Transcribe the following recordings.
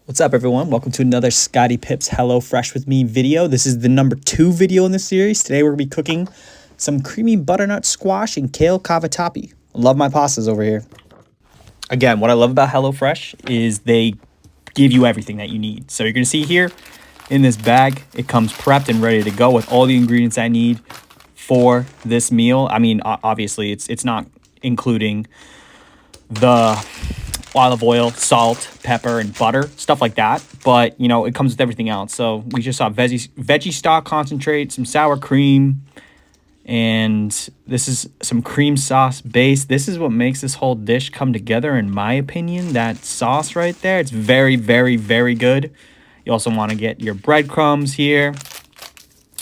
What's up, everyone? Welcome to another Scotty-Pips HelloFresh with me video. This is the number 2 video in this series. Today we're going to be cooking some creamy butternut squash and Kale Cavatappi. I love my pastas over here. Again, what I love about HelloFresh is they give you everything that you need. So you're going to see here in this bag, it comes prepped and ready to go with all the ingredients I need for this meal. I mean, obviously, it's not including the olive oil, salt, pepper, and butter, stuff like that. But, you know, it comes with everything else. So we just saw veggie stock concentrate, some sour cream, and this is some cream sauce base. This is what makes this whole dish come together, in my opinion. That sauce right there, it's very, very, very good. You also want to get your breadcrumbs here,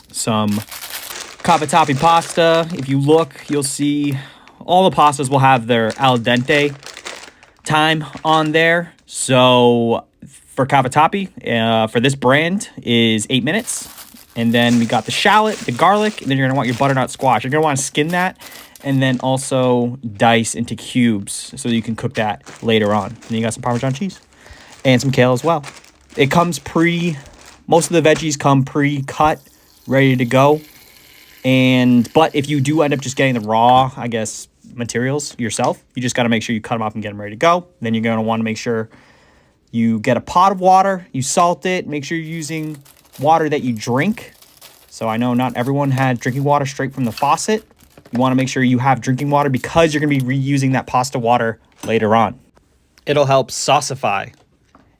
some cavatappi pasta. If you look, you'll see all the pastas will have their al dente time on there. So for cavatappi, for this brand is 8 minutes. And then we got the shallot, the garlic, and then you're gonna want your butternut squash. You're gonna want to skin that and then also dice into cubes so you can cook that later on. And then you got some Parmesan cheese and some kale as well. It comes most of the veggies come pre-cut, ready to go. But if you do end up just getting the raw, I guess, materials yourself, you just got to make sure you cut them up and get them ready to go. Then you're going to want to make sure you get a pot of water, you salt it, make sure you're using water that you drink. So I know not everyone had drinking water straight from the faucet. You want to make sure you have drinking water because you're going to be reusing that pasta water later on. It'll help saucify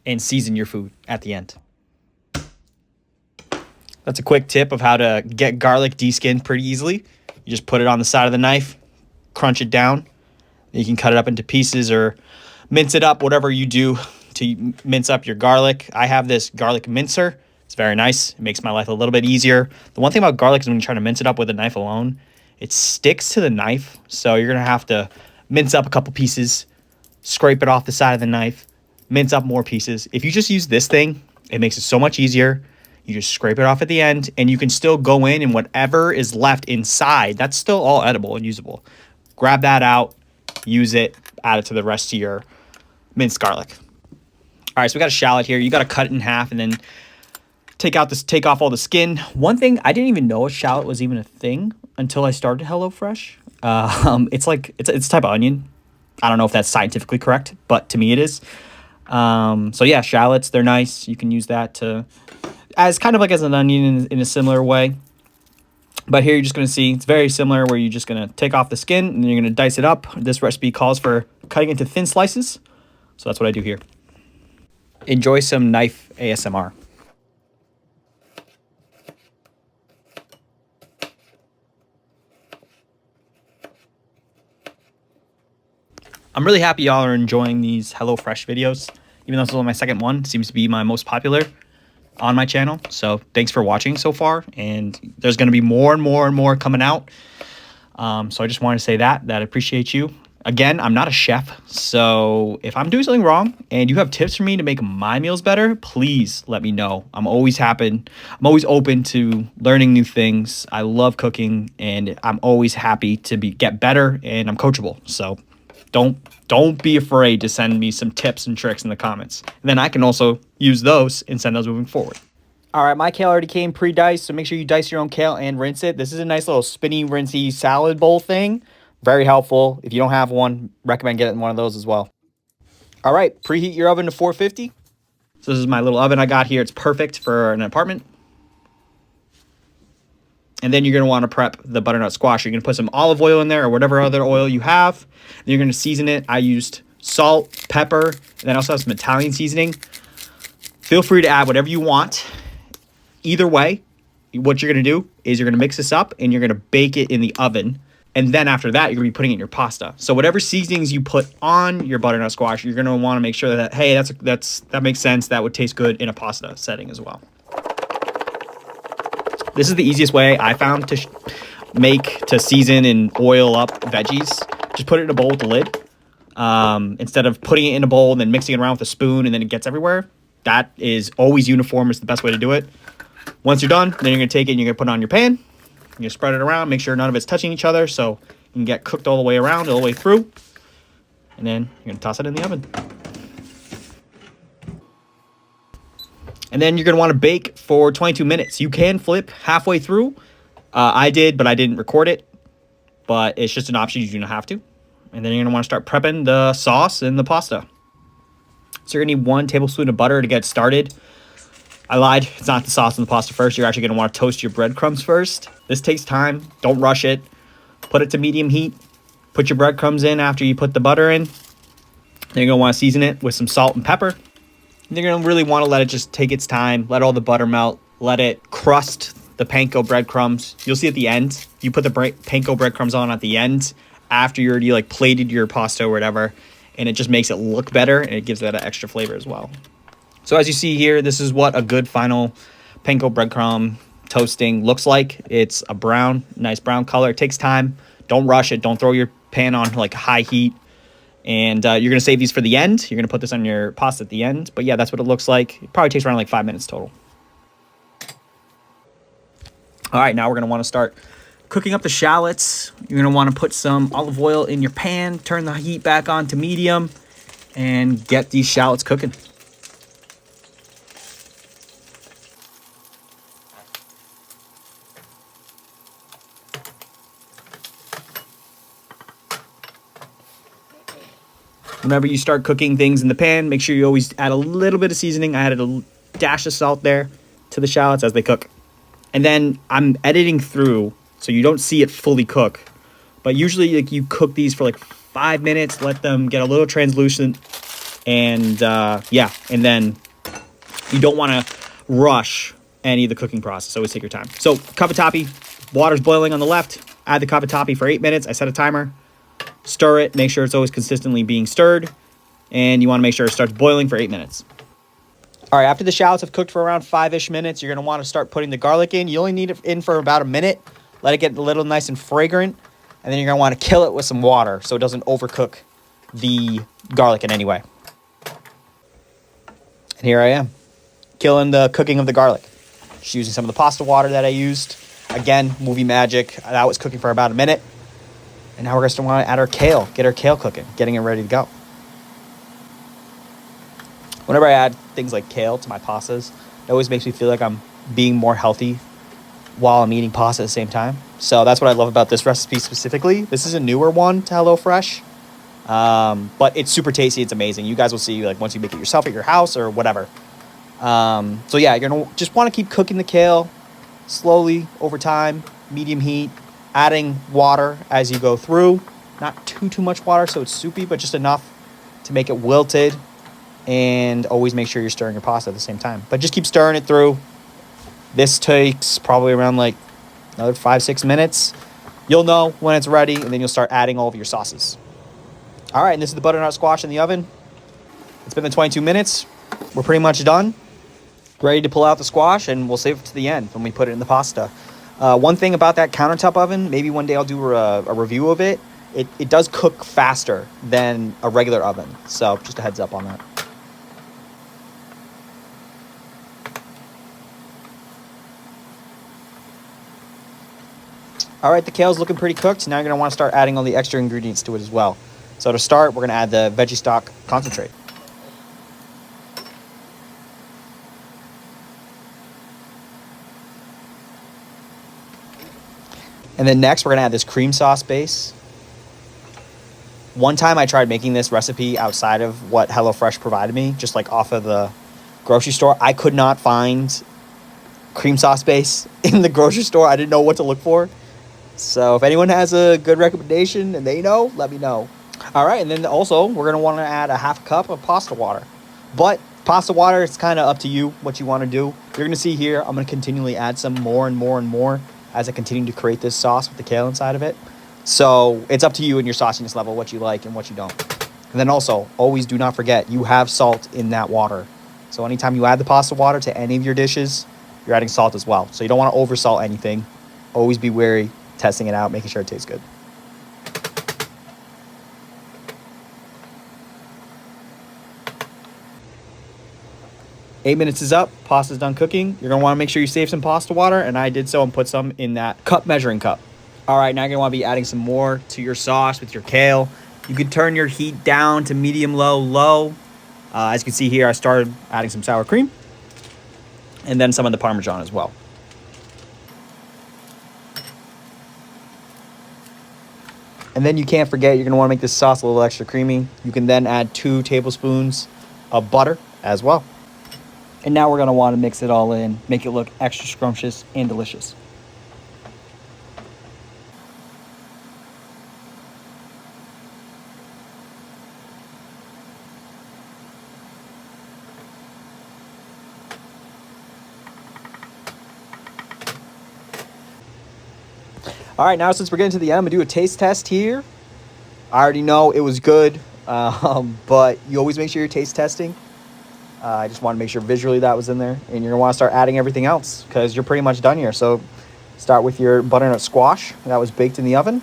and season your food at the end. That's a quick tip of how to get garlic de-skinned pretty easily. You just put it on the side of the knife, crunch it down. You can cut it up into pieces or mince it up, whatever you do to mince up your garlic. I have this garlic mincer. It's very nice. It makes my life a little bit easier. The one thing about garlic is when you try to mince it up with a knife alone, it sticks to the knife. So you're going to have to mince up a couple pieces, scrape it off the side of the knife, mince up more pieces. If you just use this thing, it makes it so much easier. You just scrape it off at the end, and you can still go in, and whatever is left inside, that's still all edible and usable. Grab that out, use it, add it to the rest of your minced garlic. All right, so we got a shallot here. You got to cut it in half and then take off all the skin. One thing, I didn't even know a shallot was even a thing until I started HelloFresh. It's a type of onion. I don't know if that's scientifically correct, but to me it is. So yeah, shallots, they're nice. You can use that as an onion in a similar way. But here you're just going to see it's very similar where you're just going to take off the skin and then you're going to dice it up. This recipe calls for cutting into thin slices. So that's what I do here. Enjoy some knife ASMR. I'm really happy y'all are enjoying these HelloFresh videos. Even though this is only my second one, it seems to be my most popular on my channel. So thanks for watching so far, and there's going to be more and more and more coming out. So I just want to say that I appreciate you. Again, I'm not a chef, so if I'm doing something wrong and you have tips for me to make my meals better, please let me know. I'm always open to learning new things. I love cooking, and I'm always happy to get better, and I'm coachable. So don't be afraid to send me some tips and tricks in the comments. And then I can also use those and send those moving forward. All right, my kale already came pre-diced, so make sure you dice your own kale and rinse it. This is a nice little spinny, rinsey salad bowl thing. Very helpful. If you don't have one, recommend getting one of those as well. All right, preheat your oven to 450. So this is my little oven I got here. It's perfect for an apartment. And then you're going to want to prep the butternut squash. You're going to put some olive oil in there or whatever other oil you have. Then you're going to season it. I used salt, pepper, and then also have some Italian seasoning. Feel free to add whatever you want. Either way, what you're going to do is you're going to mix this up and you're going to bake it in the oven. And then after that, you're going to be putting it in your pasta. So whatever seasonings you put on your butternut squash, you're going to want to make sure that, hey, that makes sense. That would taste good in a pasta setting as well. This is the easiest way I found to season and oil up veggies. Just put it in a bowl with the lid. Instead of putting it in a bowl and then mixing it around with a spoon and then it gets everywhere. That is always uniform. It's the best way to do it. Once you're done, then you're going to take it and you're going to put it on your pan. You're going to spread it around. Make sure none of it's touching each other so you can get cooked all the way around, all the way through. And then you're going to toss it in the oven. And then you're going to want to bake for 22 minutes. You can flip halfway through. I did, but I didn't record it. But it's just an option. You do not have to. And then you're going to want to start prepping the sauce and the pasta. So you're going to need 1 tablespoon of butter to get started. I lied. It's not the sauce and the pasta first. You're actually going to want to toast your breadcrumbs first. This takes time. Don't rush it. Put it to medium heat. Put your breadcrumbs in after you put the butter in. Then you're going to want to season it with some salt and pepper. And you're going to really want to let it just take its time. Let all the butter melt. Let it crust the panko breadcrumbs. You'll see at the end. You put the panko breadcrumbs on at the end after you already like plated your pasta or whatever. And it just makes it look better. And it gives that an extra flavor as well. So as you see here, this is what a good final panko breadcrumb toasting looks like. It's a brown, nice brown color. It takes time. Don't rush it. Don't throw your pan on like high heat. And you're going to save these for the end. You're going to put this on your pasta at the end. But yeah, that's what it looks like. It probably takes around like 5 minutes total. All right, now we're going to want to start cooking up the shallots. You're going to want to put some olive oil in your pan. Turn the heat back on to medium. And get these shallots cooking. Whenever you start cooking things in the pan, make sure you always add a little bit of seasoning. I added a dash of salt there to the shallots as they cook. And then I'm editing through so you don't see it fully cook. But usually like, you cook these for like 5 minutes, let them get a little translucent. And yeah, and then you don't want to rush any of the cooking process. Always take your time. So cavatappi, water's boiling on the left. Add the cavatappi for 8 minutes. I set a timer. Stir it. Make sure it's always consistently being stirred. And you want to make sure it starts boiling for 8 minutes. All right, after the shallots have cooked for around 5-ish minutes, you're going to want to start putting the garlic in. You only need it in for about a minute. Let it get a little nice and fragrant. And then you're going to want to kill it with some water so it doesn't overcook the garlic in any way. And here I am, killing the cooking of the garlic. Just using some of the pasta water that I used. Again, movie magic. That was cooking for about a minute. And now we're going to want to add our kale. Get our kale cooking. Getting it ready to go. Whenever I add things like kale to my pastas, it always makes me feel like I'm being more healthy while I'm eating pasta at the same time. So that's what I love about this recipe specifically. This is a newer one to HelloFresh. But it's super tasty. It's amazing. You guys will see like once you make it yourself at your house or whatever. So yeah, you're going to just want to keep cooking the kale slowly over time, medium heat. Adding water as you go through. Not too much water so it's soupy, but just enough to make it wilted. And always make sure you're stirring your pasta at the same time. But just keep stirring it through. This takes probably around like another 5-6 minutes. You'll know when it's ready, and then you'll start adding all of your sauces. All right, and this is the butternut squash in the oven. It's been the 22 minutes. We're pretty much done. Ready to pull out the squash, and we'll save it to the end when we put it in the pasta. One thing about that countertop oven, maybe one day I'll do a review of it. It does cook faster than a regular oven. So just a heads up on that. All right, the kale's looking pretty cooked. Now you're going to want to start adding all the extra ingredients to it as well. So to start, we're going to add the veggie stock concentrate. And then next, we're going to add this cream sauce base. One time I tried making this recipe outside of what HelloFresh provided me, just like off of the grocery store. I could not find cream sauce base in the grocery store. I didn't know what to look for. So if anyone has a good recommendation and they know, let me know. All right, and then also we're going to want to add a half cup of pasta water. But pasta water, it's kind of up to you what you want to do. You're going to see here, I'm going to continually add some more and more and more as I continue to create this sauce with the kale inside of it. So it's up to you and your sauciness level, what you like and what you don't. And then also, always do not forget, you have salt in that water. So anytime you add the pasta water to any of your dishes, you're adding salt as well. So you don't want to oversalt anything. Always be wary, testing it out, making sure it tastes good. Eight minutes is up. Pasta's done cooking. You're going to want to make sure you save some pasta water, and I did so and put some in that measuring cup. All right, now you're going to want to be adding some more to your sauce with your kale. You can turn your heat down to medium, low. As you can see here, I started adding some sour cream. and then some of the Parmesan as well. And then you can't forget, you're going to want to make this sauce a little extra creamy. You can then add 2 tablespoons of butter as well. And now we're going to want to mix it all in, make it look extra scrumptious and delicious. All right, now since we're getting to the end, I'm going to do a taste test here. I already know it was good, but you always make sure you're taste testing. I just want to make sure visually that was in there. And you're going to want to start adding everything else because you're pretty much done here. So start with your butternut squash that was baked in the oven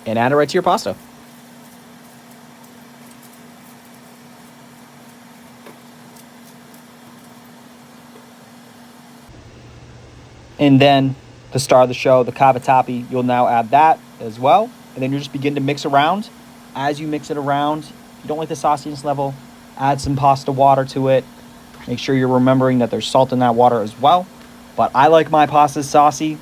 and add it right to your pasta. And then the star of the show, the cavatappi, you'll now add that as well. And then you just begin to mix around. As you mix it around, if you don't like the sauciness level, add some pasta water to it. Make sure you're remembering that there's salt in that water as well. But I like my pastas saucy,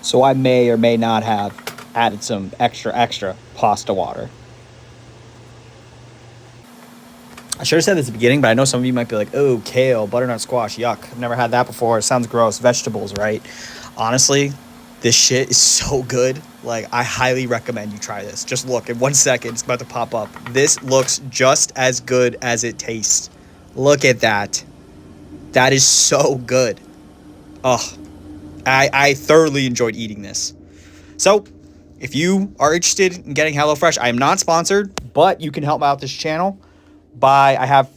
so I may or may not have added some extra pasta water. I should have said this at the beginning, but I know some of you might be like, oh, kale, butternut squash, yuck. I've never had that before. It sounds gross. Vegetables, right? Honestly, this shit is so good. Like, I highly recommend you try this. Just look, in 1 second, it's about to pop up. This looks just as good as it tastes. Look at that. That is so good. Oh, I thoroughly enjoyed eating this. So, if you are interested in getting HelloFresh, I am not sponsored, but you can help out this channel by, I have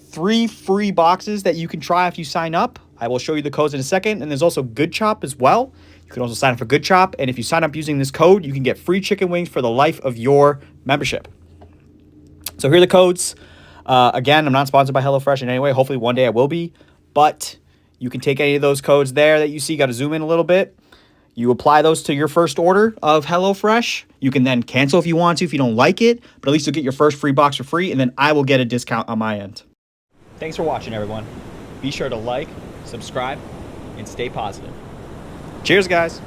3 free boxes that you can try if you sign up. I will show you the codes in a second. And there's also Good Chop as well. You can also sign up for Good Chop. And if you sign up using this code, you can get free chicken wings for the life of your membership. So here are the codes. Again, I'm not sponsored by HelloFresh in any way. Hopefully one day I will be. But you can take any of those codes there that you see. Got to zoom in a little bit. You apply those to your first order of HelloFresh. You can then cancel if you want to, if you don't like it. But at least you'll get your first free box for free. And then I will get a discount on my end. Thanks for watching, everyone. Be sure to like, subscribe, and stay positive. Cheers, guys.